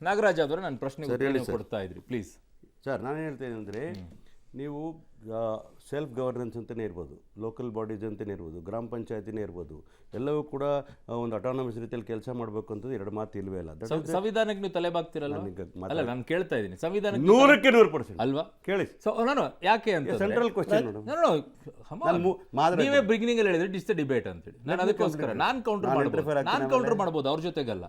ನಾಗರಾಜ್ ಅವರ ನನ್ನ ಪ್ರಶ್ನೆಗೆ ಕೊಡ್ತಾ ಇದ್ರಿ ಪ್ಲೀಸ್. ಸರ್ ನಾನು ಹೇಳ್ತೇನೆ ಅಂದರೆ ನೀವು ಸೆಲ್ಫ್ ಗವರ್ನೆನ್ಸ್ ಅಂತಲೇ ಇರ್ಬೋದು, ಲೋಕಲ್ ಬಾಡೀಸ್ ಅಂತಲೇ ಇರ್ಬೋದು, ಗ್ರಾಮ ಪಂಚಾಯತಿನೇ ಇರ್ಬೋದು, ಎಲ್ಲವೂ ಕೂಡ ಒಂದು ಅಟಾನಮಸ್ ರೀತಿಯಲ್ಲಿ ಕೆಲಸ ಮಾಡಬೇಕು ಅಂತ ಎರಡು ಮಾತು ಇಲ್ವೇ ಇಲ್ಲ. ಸಂವಿಧಾನಕ್ಕೆ ನೀವು ತಲೆಬಾಗ್ತಿರಲ್ಲ? ಅಲ್ಲ, ನಾನು ಕೇಳ್ತಾ ಇದ್ದೀನಿ ಸಂವಿಧಾನ 100% ಅಲ್ವಾ ಕೇಳಿ. ನಾನು ಯಾಕೆ ಅಂತ ಸೆಂಟ್ರಲ್ ಕ್ವಶನ್ ನೀವೇ ಬಿಗಿನಿಂಗ್ ಅಲ್ಲಿ ಹೇಳಿದ್ರೆ ಇಟ್ಸ್ ಡಿಬೇಟ್ ಅಂತ ಹೇಳಿ, ನಾನು ಅದಕ್ಕೋಸ್ಕರ ನಾನು ಕೌಂಟರ್ ಮಾಡ್ಬೋದು ಅವ್ರ ಜೊತೆಗಲ್ಲ.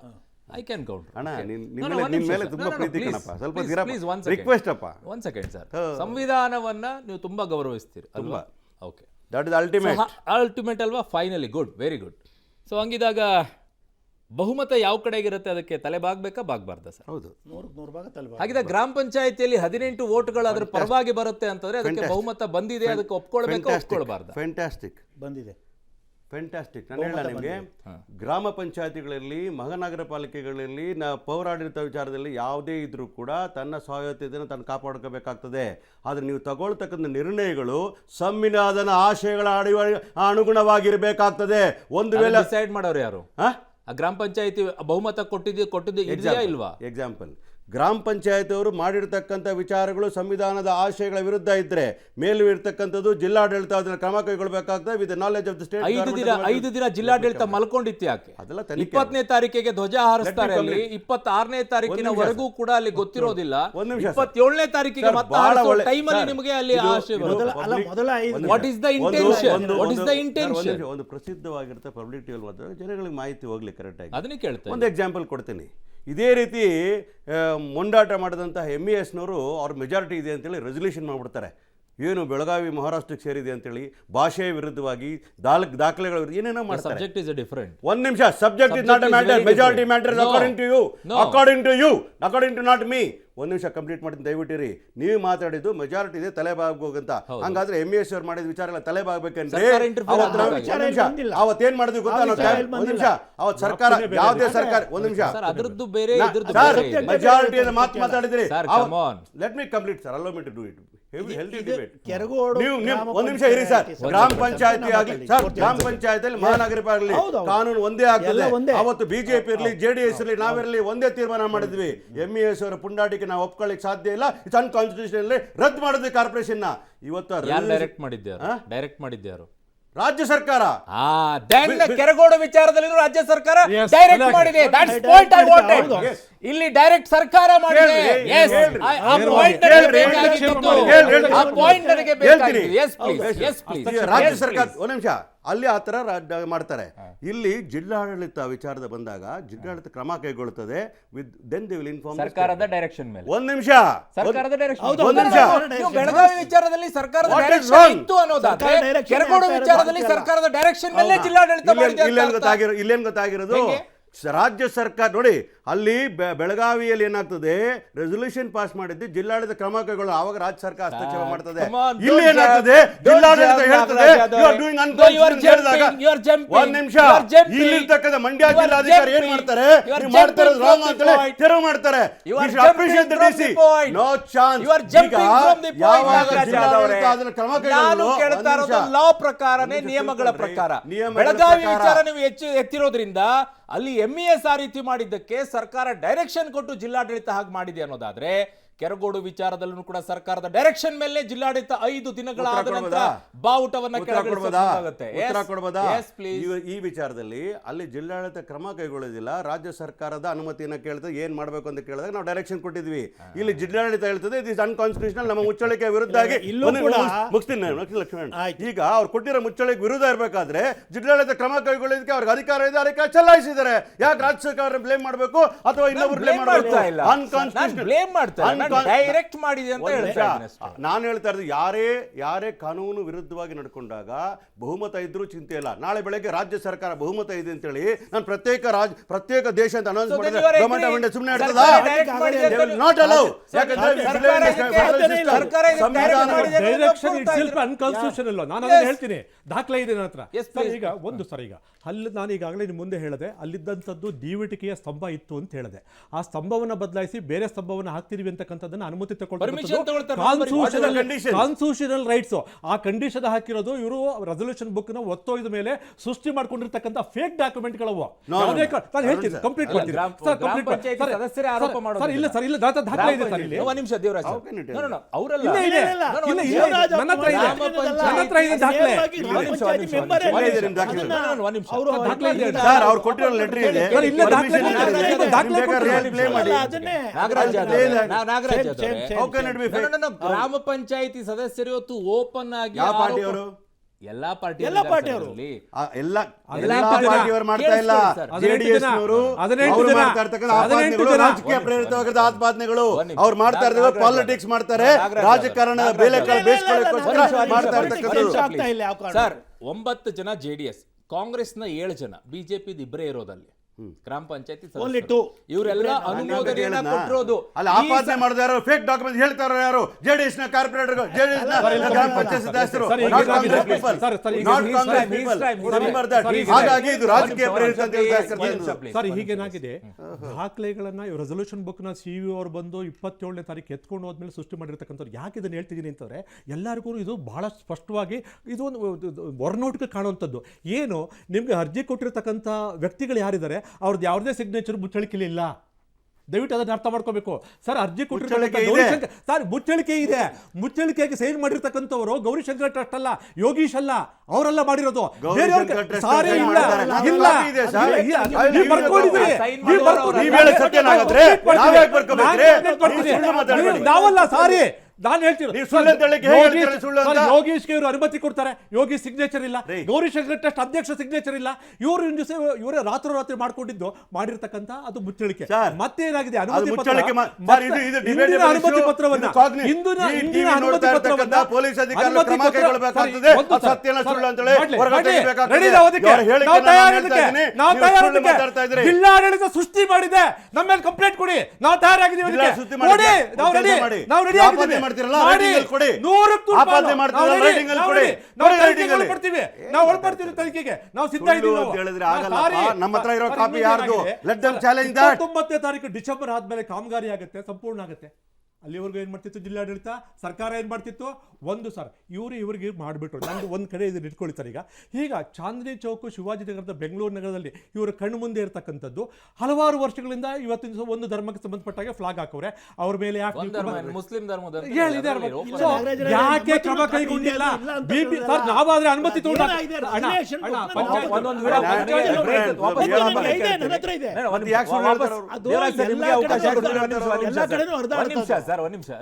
I can counter. ಅಣ್ಣ ನಿಮ್ಮ ಮೇಲೆ ತುಂಬಾ ಪ್ರೀತಿ ಕಣಪ್ಪ, ಸ್ವಲ್ಪ ರಿಕ್ವೆಸ್ಟ್ ಅಪ್ಪ. ಒನ್ ಸೆಕೆಂಡ್ ಸರ್, ಸಂವಿಧಾನವನ್ನ ನೀವು ತುಂಬಾ ಗೌರವಿಸ್ತೀರಿ ಅಲ್ವಾ? ಓಕೆ, ದಟ್ ಇಸ್ ಅಲ್ಟಿಮೇಟ್ ಅಲ್ವಾ? Finally good, very good. So ಹಂಗಿದಾಗ ಬಹುಮತ ಯಾವ ಕಡೆಗಿರುತ್ತೆ ಅದಕ್ಕೆ ತಲೆ ಬಾಗ್ಬೇಕಾ ಬಾಗ್ಬಾರ್ದಾ ಸರ್? ಹೌದು, 100 ಭಾಗ ತಲೆ ಹಾಗಿದ್ರೆ ಗ್ರಾಮ ಪಂಚಾಯತಿಯಲ್ಲಿ 18 ವೋಟ್ಗಳು ಅದ್ರ ಪರವಾಗಿ ಬರುತ್ತೆ ಅಂತಂದ್ರೆ ಅದಕ್ಕೆ ಬಹುಮತ ಬಂದಿದೆ, ಅದಕ್ಕೆ ಒಪ್ಕೊಳ್ಬೇಕಾ ಒಪ್ಕೊಳ್ಬಾರ್ದಾ? ಫ್ಯಾಂಟಾಸ್ಟಿಕ್ ಬಂದಿದೆ, ಫ್ಯಾಂಟಾಸ್ಟಿಕ್. ನಾನು ಹೇಳ ನಿಮಗೆ, ಗ್ರಾಮ ಪಂಚಾಯತಿಗಳಲ್ಲಿ ಮಹಾನಗರ ಪಾಲಿಕೆಗಳಲ್ಲಿ ಪೌರಾಡಳಿತ ವಿಚಾರದಲ್ಲಿ ಯಾವುದೇ ಇದ್ರೂ ಕೂಡ ತನ್ನ ಸ್ವಾಯತ್ತತೆಯನ್ನು ತಾನು ಕಾಪಾಡ್ಕೋಬೇಕಾಗ್ತದೆ. ಆದರೆ ನೀವು ತಗೊಳ್ತಕ್ಕಂಥ ನಿರ್ಣಯಗಳು ಸಂವಿಧಾನದ ಆಶಯಗಳ ಅನುಗುಣವಾಗಿರಬೇಕಾಗ್ತದೆ. ಒಂದು ವೇಳೆ ಡಿಸೈಡ್ ಮಾಡೋರು ಯಾರು? ಗ್ರಾಮ ಪಂಚಾಯತಿ ಬಹುಮತ ಕೊಟ್ಟಿದ್ದು ಇದೆಯಾ ಇಲ್ವಾ? ಎಕ್ಸಾಂಪಲ್, ಗ್ರಾಮ ಪಂಚಾಯತಿಯವರು ಮಾಡಿರ್ತಕ್ಕಂಥ ವಿಚಾರಗಳು ಸಂವಿಧಾನದ ಆಶಯಗಳ ವಿರುದ್ಧ ಇದ್ರೆ ಮೇಲೂ ಇರ್ತಕ್ಕಂಥದ್ದು ಜಿಲ್ಲಾಡಳಿತ ಅದನ್ನ ಕ್ರಮ ಕೈಗೊಳ್ಳಬೇಕಾಗ್ತದೆ with knowledge of the state. 5 ದಿನ ಜಿಲ್ಲಾಡಳಿತ ಮಲ್ಕೊಂಡಿತ್ತು ಯಾಕೆ? 20ನೇ ತಾರೀಕಿಗೆ ಧ್ವಜ ಹಾರಿಸ್ತಾರೆ, ಅಲ್ಲಿ 26ನೇ ತಾರೀಕಿನವರೆಗೂ ಕೂಡ ಅಲ್ಲಿ ಗೊತ್ತಿರೋದಿಲ್ಲ. 27ನೇ ತಾರೀಕಿಗೆ ಟೈಮಲ್ಲಿ ನಿಮಗೆ ಅಲ್ಲಿ what is the intention? What is the intention? ಒಂದು ಪ್ರಸಿದ್ಧವಾಗಿರುತ್ತೆ ಪಬ್ಲಿಕ್ ಟಿವಿ ಮಾತ್ರ ಜನಗಳಿಗೆ ಮಾಹಿತಿ ಹೋಗ್ಲಿ ಕರೆಕ್ಟ್ ಆಗಿ. ಅದನ್ನೇ ಕೇಳ್ತೇನೆ. ಒಂದು ಎಕ್ಸಾಂಪಲ್ ಕೊಡ್ತೀನಿ. ಇದೇ ರೀತಿ ಮೊಂಡಾಟ ಮಾಡಿದಂತಹ MESನವರು ಅವ್ರ ಮೆಜಾರಿಟಿ ಇದೆ ಅಂತೇಳಿ ರೆಸಲ್ಯೂಷನ್ ಮಾಡಿಬಿಡ್ತಾರೆ. ಏನು ಬೆಳಗಾವಿ ಮಹಾರಾಷ್ಟ್ರಕ್ಕೆ ಸೇರಿದೆ ಅಂತೇಳಿ ಭಾಷೆಯ ವಿರುದ್ಧವಾಗಿ ದಾಖಲೆಗಳು ಏನೇನೋ ಮಾಡ್ತಾರೆ. Subject is different. ಒಂದು ನಿಮಿಷ, subject is not a matter, majority matter according to you, according to not me. ಒಂದು ನಿಮಿಷ ಕಂಪ್ಲೀಟ್ ಮಾಡ್ತೀನಿ ದಯವಿಟ್ಟಿರಿ. ನೀವು ಮಾತಾಡಿದ್ದು ಮೆಜಾರಿಟಿ ಇದೆ ತಲೆ ಬಾಗೋಗಂತ, ಹಂಗಾದ್ರೆ MES ಅವ್ರು ಮಾಡಿದ ವಿಚಾರಗಳ ತಲೆ ಬಾಗಬೇಕಂದ್ರೆ ಅವತ್ತೇನ್ ಮಾಡಿದ್ವಿ ಗೊತ್ತಾ? ಒಂದು ನಿಮಿಷ, ಅವತ್ತು ಸರ್ಕಾರ ಯಾವುದೇ ಸರ್ಕಾರ, ಒಂದು ನಿಮಿಷ, ಅದರದ್ದು ಬೇರೆ ಮೆಜಾರಿಟಿಯನ್ನು ಮಾತಾಡಿದ್ರಿ. Let me complete sir, allow me to do it. ಒಂದು ನಿಮಿಷ ಇರಿ ಸರ್. ಗ್ರಾಮ ಪಂಚಾಯತಿ ಆಗಲಿ ಸರ್, ಗ್ರಾಮ ಪಂಚಾಯತಿಯಲ್ಲಿ ಮಹಾನಗರ ಪಾಲಿಕೆ ಕಾನೂನು ಒಂದೇ ಆಗ್ತದೆ. ಅವತ್ತು ಬಿಜೆಪಿ ಇರಲಿ JDS ಇರಲಿ ನಾವಿರಲಿ ಒಂದೇ ತೀರ್ಮಾನ ಮಾಡಿದ್ವಿ. MES ಅವರ ಪುಂಡಾಟಿಕೆ ನಾವು ಒಪ್ಕೊಳ್ಳಿಕ್ಕೆ ಸಾಧ್ಯ ಇಲ್ಲ, ಇಟ್ಸ್ ಅನ್ಕಾನ್ಸ್ಟಿಟ್ಯೂಷನಲ್, ರದ್ದು ಮಾಡಿದ್ವಿ ಕಾರ್ಪೊರೇಷನ್ ನ. ಇವತ್ತು ಡೈರೆಕ್ಟ್ ಮಾಡಿದ್ಯಾರು? ರಾಜ್ಯ ಸರ್ಕಾರ. ಕೆರಗೋಡು ವಿಚಾರದಲ್ಲಿ ರಾಜ್ಯ ಸರ್ಕಾರ ಡೈರೆಕ್ಟ್ ಮಾಡಿದೆ. That's point I wanted. ಇಲ್ಲಿ ಡೈರೆಕ್ಟ್ ಸರ್ಕಾರ ಮಾಡಿದೆ. ಎಸ್, ಆ ಪಾಯಿಂಟ್ ನನಗೆ ಬೇಕಾಗಿದೆ. Yes please. ರಾಜ್ಯ ಸರ್ಕಾರ ಒಂದು ನಿಮಿಷ ಅಲ್ಲಿ ಆ ಥರ ಮಾಡ್ತಾರೆ. ಇಲ್ಲಿ ಜಿಲ್ಲಾಡಳಿತ ವಿಚಾರದ ಬಂದಾಗ ಜಿಲ್ಲಾಡಳಿತ ಕ್ರಮ ಕೈಗೊಳ್ಳುತ್ತದೆ. ದೆನ್ ದೇ ವಿಲ್ ಇನ್ಫಾರ್ಮ್ ಸರ್ಕಾರದ ಡೈರೆಕ್ಷನ್ ಮೇಲೆ. ಒಂದು ನಿಮಿಷ, ಸರ್ಕಾರದ ಡೈರೆಕ್ಷನ್. ಒಂದು ನಿಮಿಷ, ಬೆಳಗಾವಿ ವಿಚಾರದಲ್ಲಿ ಸರ್ಕಾರದ ಡೈರೆಕ್ಷನ್ ಇತ್ತು ಅನ್ನೋದಾದ್ರೆ ಕೆರಗೋಡು ವಿಚಾರದಲ್ಲಿ ಸರ್ಕಾರದ ಡೈರೆಕ್ಷನ್ ಮೇಲೆ ಜಿಲ್ಲಾಡಳಿತ ಮಾಡಿದೆ. ಇಲ್ಲೇನು ಗೊತ್ತಾಗಿರೋದು? ರಾಜ್ಯ ಸರ್ಕಾರ ನೋಡಿ, ಅಲ್ಲಿ ಬೆಳಗಾವಿಯಲ್ಲಿ ಏನಾಗ್ತದೆ, ರೆಸಲ್ಯೂಷನ್ ಪಾಸ್ ಮಾಡಿದ್ದು ಜಿಲ್ಲಾಡಳಿತ ಕ್ರಮ ಕೈಗೊಳ್ಳ, ಆವಾಗ ರಾಜ್ಯ ಸರ್ಕಾರ ಹಸ್ತಕ್ಷೇಪ ಮಾಡ್ತದೆ. ಇಲ್ಲಿ ಏನಾಗ್ತದೆ, ಜಿಲ್ಲಾಡಳಿತ ಹೇಳ್ತದೆ ಒಂದ್ ನಿಮಿಷ, ಇಲ್ಲಿರ್ತಕ್ಕಂಥ ಮಂಡ್ಯ ಜಿಲ್ಲಾಧಿಕಾರಿ ಏನ್ ಮಾಡ್ತಾರೆ, ರಾಂಗ್ ಅಂತೇಳಿ ತೆರವು ಮಾಡ್ತಾರೆ. No chance. ಕ್ರಮ ಕೈಗೊಳ್ಳ ಲಾ ಪ್ರಕಾರನೇ, ನಿಯಮಗಳ ಪ್ರಕಾರ. ಬೆಳಗಾವಿ ವಿಚಾರ ನೀವು ಎತ್ತಿರೋದ್ರಿಂದ ಅಲ್ಲಿ MES ಆ ರೀತಿ ಮಾಡಿದ್ದಕ್ಕೆ ಸರ್ಕಾರ ಡೈರೆಕ್ಷನ್ ಕೊಟ್ಟು ಜಿಲ್ಲಾಡಳಿತ ಹಾಗೆ ಮಾಡಿದೆ ಅನ್ನೋದಾದ್ರೆ, ಕೆರಗೋಡು ವಿಚಾರದಲ್ಲೂ ಕೂಡ ಸರ್ಕಾರದ ಡೈರೆಕ್ಷನ್ ಮೇಲೆ ಜಿಲ್ಲಾಡಳಿತ 5 ದಿನಗಳಾದ ನಂತರ ಬಾವುಟವನ್ನ ಈ ವಿಚಾರದಲ್ಲಿ ಅಲ್ಲಿ ಜಿಲ್ಲಾಡಳಿತ ಕ್ರಮ ಕೈಗೊಳ್ಳೋದಿಲ್ಲ, ರಾಜ್ಯ ಸರ್ಕಾರದ ಅನುಮತಿಯನ್ನು ಕೇಳ್ತದೆ. ಏನ್ ಮಾಡ್ಬೇಕು ಅಂತ ಕೇಳಿದಾಗ ನಾವು ಡೈರೆಕ್ಷನ್ ಕೊಟ್ಟಿದ್ವಿ. ಇಲ್ಲಿ ಜಿಲ್ಲಾಡಳಿತ ಹೇಳ್ತದೆ ಇಟ್ ಇಸ್ ಅನ್ಕಾನ್ಸ್ಟಿಟ್ಯೂಷನಲ್, ನಮ್ಮ ಮುಚ್ಚಳಿಕೆ ವಿರುದ್ಧ ಆಗಿ. ಮುಗಿಸ್ತೀನಿ ಲಕ್ಷ್ಮಣ್. ಈಗ ಅವ್ರು ಕೊಟ್ಟಿರೋ ಮುಚ್ಚಳಿಕೆ ವಿರುದ್ಧ ಇರಬೇಕಾದ್ರೆ ಜಿಲ್ಲಾಡಳಿತ ಕ್ರಮ ಕೈಗೊಳ್ಳೋದಕ್ಕೆ ಅವ್ರಿಗೆ ಅಧಿಕಾರ ಇದೆ, ಅಧಿಕಾರ ಚಲಾಯಿಸಿದ್ದಾರೆ. ಯಾಕೆ ರಾಜ್ಯ ಸರ್ಕಾರ ಬ್ಲೇಮ್ ಮಾಡಬೇಕು ಅಥವಾ ಇನ್ನೊಬ್ರು ಬ್ಲೇಮ್ ಮಾಡಬೇಕು? ಅನ್ಕಾನ್ಸ್ಟಿಟ್ಯೂಷನಲ್ ಡೈರೆಕ್ಟ್ ಮಾಡಿದೆ ಅಂತ ಹೇಳ್ತಾರೆ. ನಾನು ಹೇಳ್ತಾ ಇರೋದು, ಯಾರೇ ಕಾನೂನು ವಿರುದ್ಧವಾಗಿ ನಡ್ಕೊಂಡಾಗ ಬಹುಮತ ಇದ್ರೂ ಚಿಂತೆ ಇಲ್ಲ. ನಾಳೆ ಬೆಳಗ್ಗೆ ರಾಜ್ಯ ಸರ್ಕಾರ ಬಹುಮತ ಇದೆ ಅಂತ ಹೇಳಿ ನಾನು ಪ್ರತ್ಯೇಕ ದೇಶ ಅಂತ ಅನೌನ್ಸ್ ಮಾಡಿದ್ರೆ ಗವರ್ನಮೆಂಟ್ ಸುಮ್ಮನೆ ಇರ್ತದಾ? Not allow. ಅನ್ಕಾನ್ಸ್ಟಿಟ್ಯೂಷನಲ್. ನಾನು ಅದನ್ನ ಹೇಳ್ತೀನಿ, ದಾಖಲೆ ಇದೆ ನನ್ನ ಹತ್ರ. ಈಗ ಅಲ್ಲಿ ನಾನು ಈಗಾಗಲೇ ಮುಂದೆ ಹೇಳಿದೆ, ಅಲ್ಲಿದ್ದಂಥದ್ದು ದೀವಟಿಕೆಯ ಸ್ತಂಭ ಇತ್ತು ಅಂತ ಹೇಳಿದೆ. ಆ ಸ್ತಂಭವನ್ನು ಬದಲಾಯಿಸಿ ಬೇರೆ ಸ್ತಂಭವನ್ನು ಹಾಕ್ತಿದೀವಿ ಅಂತಕ್ಕಂಥ ಮಾಡ್ತಕ್ಕಂಥದ್ದನ್ನ ಅನುಮತಿ Permission ತಗೊಳ್ತಾರೆ. conditions? Constitutional rights. ಆ ಕಂಡೀಷನ್ ಹಾಕಿರೋದು ಇವರು ರೆಸಲ್ಯೂಷನ್ ಬುಕ್ ನ ಒತ್ತೊಯ್ದ ಮೇಲೆ ಸೃಷ್ಟಿ ಮಾಡ್ಕೊಂಡಿರ್ತಕ್ಕಂಥ ಫೇಕ್ ಡಾಕ್ಯುಮೆಂಟ್ಗಳವು. ನಾನು ಹೇಳ್ತೀನಿ, ಕಂಪ್ಲೀಟ್ ಮಾಡ್ತೀನಿ ಸರ್. ಗ್ರಾಮ ಪಂಚಾಯತಿ ಸದಸ್ಯರೇ ಆರೋಪ ಮಾಡೋದು. ಸರ್ ಇಲ್ಲ ಸರ್, ಇಲ್ಲ ದಾಖಲೆ ಇದೆ ಸರ್ ಇಲ್ಲಿ. ಒಂದು ನಿಮಿಷ Devaraj sir. No, no, no, ಅವರಲ್ಲ. ಇಲ್ಲ ಇದೆ, ಇಲ್ಲ, ಇಲ್ಲ, ಇಲ್ಲ, ಇಲ್ಲ, ನನ್ನ ಹತ್ರ ಇದೆ, ನನ್ನ ಹತ್ರ ಇದೆ ದಾಖಲೆ. ಸರ್ ಅವ್ರು ಕೊಟ್ಟಿರೋ ಲೆಟರ್ ಇದೆ. ಸರ್, ಇಲ್ಲ ದಾಖಲೆ Permission ಕೊಟ್ಟಿದ್ದಾರೆ. ಇದೆ. ದಾಖಲೆ ನಿಮ್ ಬೇಕಾದ್ರೆ ಕೊಟ್ಟಿದ್ದಾರೆ. play ಮಾಡಿ. ನಾಗರಾಜ್ Same, ಅವರೇ, How can it be fake? ಗ್ರಾಮ ಪಂಚಾಯತಿ ಸದಸ್ಯರು ಇವತ್ತು ಓಪನ್ ಆಗಿ ಯಾವ ಆರೋಪ- ಪಾರ್ಟಿಯವರು? ಎಲ್ಲಾ ಪಾರ್ಟಿ ಎಲ್ಲಾ ಪಾರ್ಟಿಯವರು. ಎಲ್ಲ ಎಲ್ಲ ಪಾರ್ಟಿಯವರು ಮಾಡ್ತಾ ಇಲ್ಲ. ಜೆಡಿಎಸ್ ನವರು ಅವರು ಮಾಡ್ತಾ ಇರ್ತಕ್ಕಂಥ ಆಪಾದನೆಗಳು ರಾಜಕೀಯ ಪ್ರೇರಿತವಾಗಿದ್ದ ಆಪಾದನೆಗಳು. ಅವ್ರು ಮಾಡ್ತಾ ಇರೋದು ಪಾಲಿಟಿಕ್ಸ್ ಮಾಡ್ತಾರೆ, ರಾಜಕಾರಣದ ಬೇಸ್ಕೊಳ್ಳೋಕೋಸ್ಕರ ಮಾಡ್ತಾ ಇರ್ತಕ್ಕಂಥದ್ದು. ಸರ್ 9 ಜನ ಜೆಡಿಎಸ್, ಕಾಂಗ್ರೆಸ್ನ 7 ಜನ, ಬಿಜೆಪಿ ಇಬ್ಬರೇ ಇರೋದಲ್ಲಿ ಗ್ರಾಮ ಪಂಚಾಯತಿ Only two. ಇವರೆಲ್ಲ ಅನುಮೋದನೆಯನ್ನ ಕೊಟ್ಟಿರೋದು. ಅಲ್ಲಿ ಆಪಾದನೆ ಮಾಡಿದ ಯಾರು, ಫೇಕ್ ಡಾಕ್ಯುಮೆಂಟ್ ಹೇಳ್ತಾರ ಯಾರು? ಜೆಡಿಎಸ್ ನ ಕಾರ್ಪೊರೇಟರ್, ಜೆಡಿಎಸ್ ನ ಗ್ರಾಮ ಪಂಚಾಯತ್ ಸದಸ್ಯರು, not Congress people. Not Congress people. Remember that. ಹಾಗಾಗಿ ಇದು ರಾಜಕೀಯ ಪ್ರೇರಿತ ಅಂತ ಹೇಳ್ತಾ ಇರ್ತಾರೆ. ಸರ್ ಹೀಗೇನಾಗಿದೆ, ದಾಖಲೆಗಳನ್ನ ರೆಸಲ್ಯೂಷನ್ ಬುಕ್ ನ ಸಿಇಒ ಅವರು ಬಂದು 27ನೇ ತಾರೀಕು ಎತ್ಕೊಂಡು ಹೋದ್ಮೇಲೆ ಸೃಷ್ಟಿ ಮಾಡಿರ್ತಕ್ಕಂಥವ್ರು. ಯಾಕೆ ಇದನ್ನ ಹೇಳ್ತಿದ್ದೀನಿ ಅಂತಂದ್ರೆ, ಎಲ್ಲರಿಗೂ ಇದು ಬಹಳ ಸ್ಪಷ್ಟವಾಗಿ ಇದು ಒಂದು ಹೊರನೋಟಕ್ಕೆ ಕಾಣುವಂಥದ್ದು. ಏನು ನಿಮ್ಗೆ ಅರ್ಜಿ ಕೊಟ್ಟಿರ್ತಕ್ಕಂಥ ವ್ಯಕ್ತಿಗಳು ಯಾರಿದ್ದಾರೆ, ಅವ್ರದ್ದು ಯಾವುದೇ ಸಿಗ್ನೇಚರ್ ಮುಚ್ಚಳಿಕೆ ಇಲ್ಲ. ದಯವಿಟ್ಟು ಅದನ್ನ ಅರ್ಥ ಮಾಡ್ಕೋಬೇಕು ಸರ್. ಅರ್ಜಿ ಕೊಟ್ಟಿರ್ತಕ್ಕಂಥ ಸರ್ ಮುಚ್ಚಳಿಕೆ ಇದೆ. ಮುಚ್ಚಳಿಕೆಗೆ ಸೈನ್ ಮಾಡಿರ್ತಕ್ಕಂಥವರು ಗೌರಿಶಂಕರ್ ಟ್ರಸ್ಟ್ ಅಲ್ಲ, ಯೋಗೀಶ್ ಅಲ್ಲ, ಅವರೆಲ್ಲ ಮಾಡಿರೋದು. ಸಾರಿ ಇಲ್ಲ, ಇಲ್ಲ, ನೀವು ಬರ್ಕೊಂಡಿದ್ದೀರಿ. ನಾವಲ್ಲ, ಸಾರಿ ನಾನು ಹೇಳ್ತೀನಿ. ಯೋಗೀಶ್ ಇವರು ಅನುಮತಿ ಕೊಡ್ತಾರೆ, ಯೋಗೀಶ್ ಸಿಗ್ನೇಚರ್ ಇಲ್ಲ, ಗೌರಿಶಂಕರ್ ಟ್ರಸ್ಟ್ ಅಧ್ಯಕ್ಷ ಸಿಗ್ನೇಚರ್ ಇಲ್ಲ. ಇವರೇ ರಾತ್ರೋರಾತ್ರಿ ಮಾಡ್ಕೊಂಡಿದ್ದು ಮಾಡಿರ್ತಕ್ಕಂಥ ಅದು ಮುಚ್ಚಳಿಕೆ. ಮತ್ತೆ ಏನಾಗಿದೆ, ಅನುಮತಿ ಪತ್ರವನ್ನ ಜಿಲ್ಲಾಡಳಿತ ಸೃಷ್ಟಿ ಮಾಡಿದೆ. ನಮ್ಮ ಮೇಲೆ ಕಂಪ್ಲೇಂಟ್ ಕೊಡಿ, ನಾವು ತಯಾರಾಗಿದ್ದೀವಿ. ನಾವು ಒಳಪಡ್ತೀವಿ ತನಿಖೆಗೆ, ನಾವು ಸಿದ್ಧ ಇದ್ದೀವಿ. 29ನೇ ತಾರೀಕು ಡಿಸೆಂಬರ್ ಆದ್ಮೇಲೆ ಕಾಮಗಾರಿ ಆಗುತ್ತೆ, ಸಂಪೂರ್ಣ ಆಗುತ್ತೆ. ಅಲ್ಲಿವರೆಗೂ ಏನ್ ಮಾಡ್ತಿತ್ತು ಜಿಲ್ಲಾಡಳಿತ, ಸರ್ಕಾರ ಏನ್ ಮಾಡ್ತಿತ್ತು? ಒಂದು ಸರ್ ಇವ್ರಿಗೆ ಮಾಡಿಬಿಟ್ರು. ನಂದು ಒಂದು ಕಡೆ ಇದನ್ನ ಇಟ್ಕೊಳ್ಳಿ ಸರ್. ಈಗ ಚಾಂದಿನಿ ಚೌಕ್, ಶಿವಾಜಿ ನಗರದ, ಬೆಂಗಳೂರು ನಗರದಲ್ಲಿ ಇವರ ಕಣ್ಣು ಮುಂದೆ ಇರತಕ್ಕಂಥದ್ದು ಹಲವಾರು ವರ್ಷಗಳಿಂದ ಇವತ್ತಿನ ದಿವಸ ಒಂದು ಧರ್ಮಕ್ಕೆ ಸಂಬಂಧಪಟ್ಟಾಗ ಫ್ಲಾಗ್ ಹಾಕವ್ರೆ. ಅವ್ರ ಮೇಲೆ ಮುಸ್ಲಿಂ ಧರ್ಮದ ಯಾಕೆ ಕ್ರಮ ಕೈಗೊಂಡಿಲ್ಲ? ಸರ್ ನಾವಾದ್ರೆ ಅನುಮತಿ ಸರ್ ಒಂದ್ ನಿಮಿಷ